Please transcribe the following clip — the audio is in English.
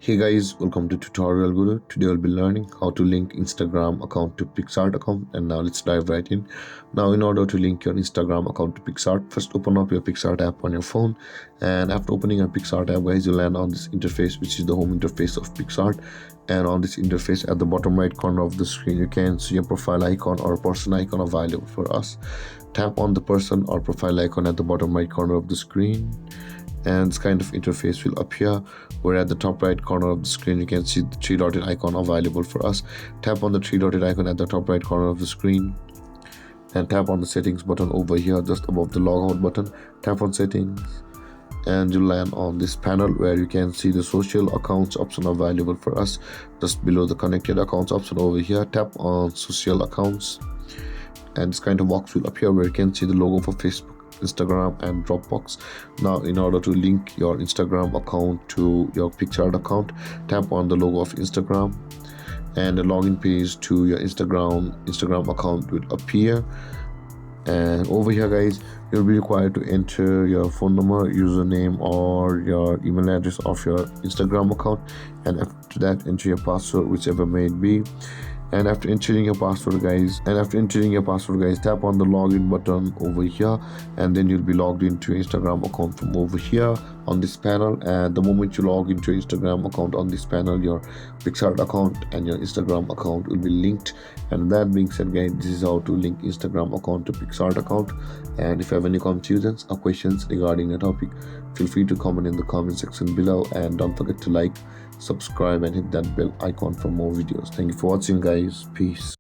Hey guys, welcome to Tutorial Guru. Today we'll be learning how to link Instagram account to Picsart account, and now let's dive right in. Now in order to link your Instagram account to Picsart, first open up your Picsart app on your phone, and after opening your Picsart app guys, you'll land on this interface, which is the home interface of Picsart. And on this interface at the bottom right corner of the screen, you can see a profile icon or a person icon available for us. Tap on the person or profile icon at the bottom right corner of the screen, and this kind of interface will appear, where at the top right corner of the screen you can see the three dotted icon available for us. Tap on the three dotted icon at the top right corner of the screen and tap on the settings button over here just above the logout button. Tap on settings and you land on this panel where you can see the social accounts option available for us. Just below the connected accounts option over here, tap on social accounts and this kind of box will appear where you can see the logo for Facebook, Instagram and Dropbox. Now in order to link your Instagram account to your Picsart account, tap on the logo of Instagram and the login page to your Instagram account will appear. And over here guys, you'll be required to enter your phone number, username or your email address of your Instagram account, and after that enter your password, whichever may it be. And after entering your password guys, tap on the login button over here, and then you'll be logged into your Instagram account from over here on this panel. And the moment you log into your Instagram account on this panel, your Picsart account and your Instagram account will be linked. And that being said guys, this is how to link Instagram account to Picsart account. And if you have any confusions or questions regarding the topic, feel free to comment in the comment section below, and don't forget to like, subscribe and hit that bell icon for more videos. Thank you for watching guys. Peace.